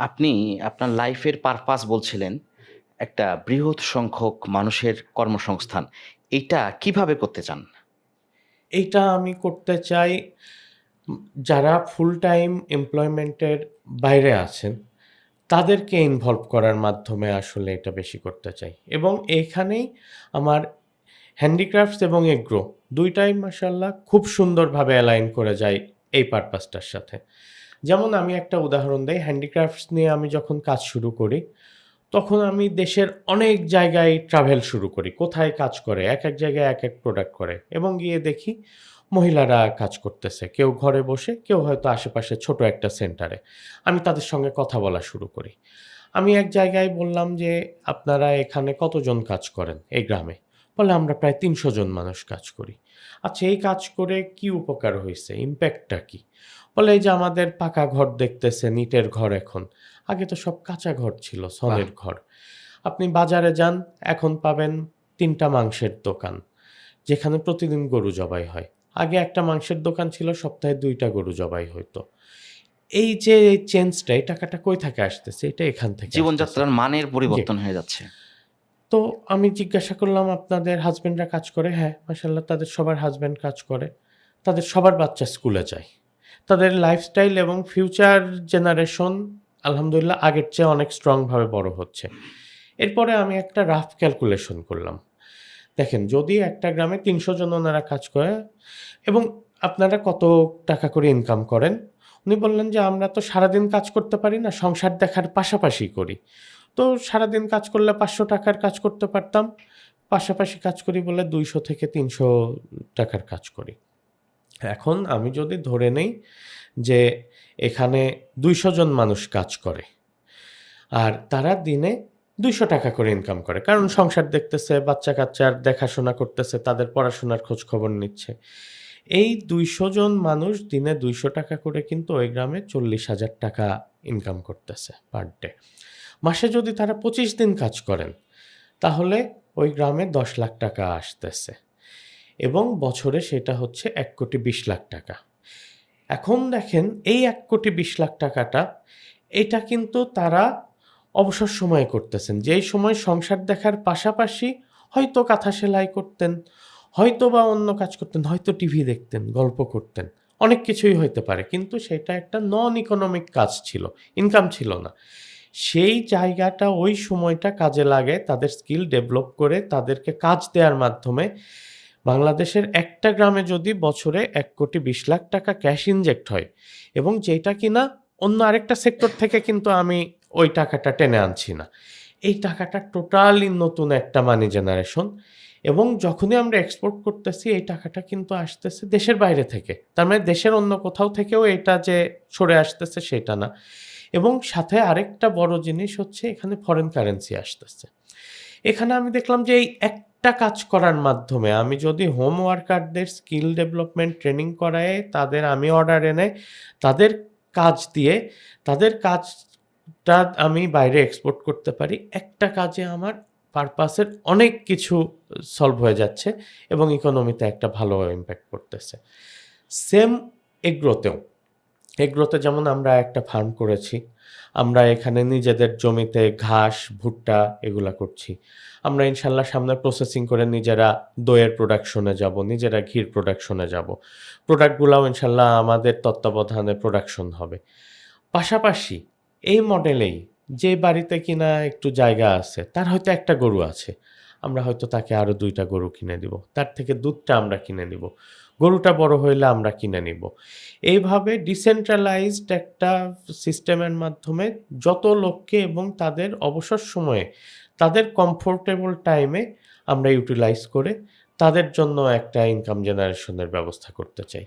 আপনি আপনার লাইফের পারপাস বলছিলেন, একটা বৃহৎ সংখ্যক মানুষের কর্মসংস্থান। এইটা কিভাবে করতে চান? এইটা আমি করতে চাই উম যারা ফুল টাইম এমপ্লয়মেন্টের বাইরে আছেন, তাদেরকে ইনভলভ করার মাধ্যমে আসলে এটা বেশি করতে চাই। এবং এইখানেই আমার হ্যান্ডিক্রাফটস এবং এগ্রো ২ টাই মাশাআল্লাহ খুব সুন্দরভাবে অ্যালাইন করে যায় এই পারপাসটার সাথে। যেমন আমি একটা উদাহরণ দেই, হ্যান্ডিক্রাফটস নিয়ে আমি যখন কাজ শুরু করি, তখন আমি দেশের অনেক জায়গায় ট্রাভেল শুরু করি। কোথায় কাজ করে, একেক জায়গায় একেক প্রোডাক্ট করে এবং গিয়ে দেখি মহিলারা কাজ করতেছে। কেউ ঘরে বসে, কেউ হয়তো আশেপাশে ছোট একটা সেন্টারে। আমি তাদের সঙ্গে কথা বলা শুরু করি। আমি এক জায়গায় বললাম যে, "আপনারা এখানে কতজন কাজ করেন এই গ্রামে?" বলে, "আমরা প্রায় ৩০০ জন মানুষ কাজ করি।" "আচ্ছা এই কাজ করে কি উপকার হইছে? ইমপ্যাক্টটা কি?" বলে, "এই যে আমাদের পাকা ঘর দেখতেছেন, ইটের ঘর এখন। আগে তো সব কাঁচা ঘর ছিল, বাহ! ছনের ঘর। আপনি বাজারে যান, এখন পাবেন ৩ টা মাংসের দোকান, যেখানে প্রতিদিন গরু জবাই হয়। আগে একটা মাংসের দোকান ছিল, সপ্তাহে ২ টা গরু জবাই হইতো। এই যে এই চেঞ্জটা, এই টাকাটা কই থেকে আসতেছে? এটা এখান থেকে আসতেছে।" জীবনযাত্রার মানের জি। পরিবর্তন হয়ে যাচ্ছে। তো আমি জিজ্ঞাসা করলাম, "আপনাদের হাসব্যান্ডরা কাজ করে?" "হ্যাঁ, মাশাআল্লাহ তাদের সবার হাসব্যান্ড কাজ করে। তাদের সবার বাচ্চা স্কুলে যায়। তাদের লাইফস্টাইল এবং ফিউচার জেনারেশন আলহামদুলিল্লাহ আগের চেয়ে অনেক স্ট্রং ভাবে বড় হচ্ছে।" এরপরে আমি একটা রাফ ক্যালকুলেশন করলাম। দেখেন যদি একটা গ্রামে ৩০০ জন ওনারা কাজ করে এবং আপনারা কত টাকা করে ইনকাম করেন? উনি বললেন যে, "আমরা তো সারাদিন কাজ করতে পারি না, সংসার দেখার পাশাপাশি করি। তো সারাদিন কাজ করলে ৳৫০০ র কাজ করতে পারতাম। পাশাপাশি কাজ করি বলে ৳২০০ থেকে ৳৩০০ র কাজ করি।" এখন আমি যদি ধরে নেই যে এখানে ২০০ জন মানুষ কাজ করে। আর তারা দিনে ৳২০০ করে ইনকাম করে। কারণ সংসার দেখতেছে, বাচ্চা-কাচ্চার দেখাশোনা করতেছে, তাদের পড়াশোনার খোঁজখবর নিচ্ছে। এই ২০০ জন মানুষ দিনে ৳২০০ করে কিন্তু ওই গ্রামে ৳৪০,০০০ ইনকাম করতেছে পার ডে। মাসে যদি তারা ২৫ দিন কাজ করেন, তাহলে ওই গ্রামে ৳১০,০০,০০০ আসতেছে এবং বছরে সেটা হচ্ছে ৳১,২০,০০,০০০। এখন দেখেন এই ৳১,২০,০০,০০০ এটা কিন্তু তারা অবসর সময়ে করতেছেন। যেই সময় সংসার দেখার পাশাপাশি হয়তো কাঁথা সেলাই করতেন, হয়তোবা অন্য কাজ করতেন, হয়তো টিভি দেখতেন, গল্প করতেন। অনেক কিছুই হইতে পারে। কিন্তু সেটা একটা নন ইকোনমিক কাজ ছিল। ইনকাম ছিল না। সেই জায়গাটা ওই সময়টা কাজে লাগে তাদের স্কিল ডেভেলপ করে তাদেরকে কাজ দেয়ার মাধ্যমে বাংলাদেশের একটা গ্রামে যদি বছরে ৳১,২০,০০,০০০ ক্যাশ ইনজেক্ট হয় এবং যেটা কিনা অন্য আরেকটা সেক্টর থেকে কিন্তু আমি ওই টাকাটা টেনে আনছি না। এই টাকাটা টোটালি নতুন একটা মানি জেনারেশন এবং যখনই আমরা এক্সপোর্ট করতেছি এই টাকাটা কিন্তু আসতেছে দেশের বাইরে থেকে। তার মানে দেশের অন্য কোথাও থেকেও এটা যে সরে আসতেছে সেটা না। এবং সাথে আরেকটা বড় জিনিস হচ্ছে এখানে ফরেন কারেন্সি আসতেছে। এখানে আমি দেখলাম যে এই একটা কাজ করার মাধ্যমে আমি যদি হোম ওয়ার্কারদের স্কিল ডেভেলপমেন্ট ট্রেনিং করায়ে তাদের আমি অর্ডার এনে তাদের কাজ দিয়ে তাদের কাজটা আমি বাইরে এক্সপোর্ট করতে পারি। একটা কাজে আমার পারপাসের অনেক কিছু সলভ হয়ে যাচ্ছে এবং ইকোনমিতে একটা ভালো ইমপ্যাক্ট পড়তেছে। সেম এগ্রোতেও। এগ্রোতে যেমন আমরা একটা ফার্ম করেছি। আমরা এখানে নিজেদের জমিতে ঘাস, ভুট্টা এগুলা করছি। আমরা ইনশাআল্লাহ সামনে প্রসেসিং করে নিজেরা দইয়ের প্রোডাকশনে যাবো, নিজেরা ঘির প্রোডাকশনে যাবো। প্রোডাক্টগুলাও ইনশাআল্লাহ আমাদের তত্ত্বাবধানে প্রোডাকশন হবে। পাশাপাশি এই মডেলেই যে বাড়িতে কিনা একটু জায়গা আছে, তার হয়তো একটা গরু আছে। আমরা হয়তো তাকে আরো ২ টা গরু কিনে দিব। তার থেকে দুধটা আমরা কিনে নিব। গরুটা বড় হইলে আমরা কিনে নিব। এইভাবে ডিসেন্ট্রালাইজড একটা সিস্টেমের মাধ্যমে যত লোককে এবং তাদের অবসর সময়ে তাদের কমফোর্টেবল টাইমে আমরা ইউটিলাইজ করে তাদের জন্য একটা ইনকাম জেনারেশনের ব্যবস্থা করতে চাই।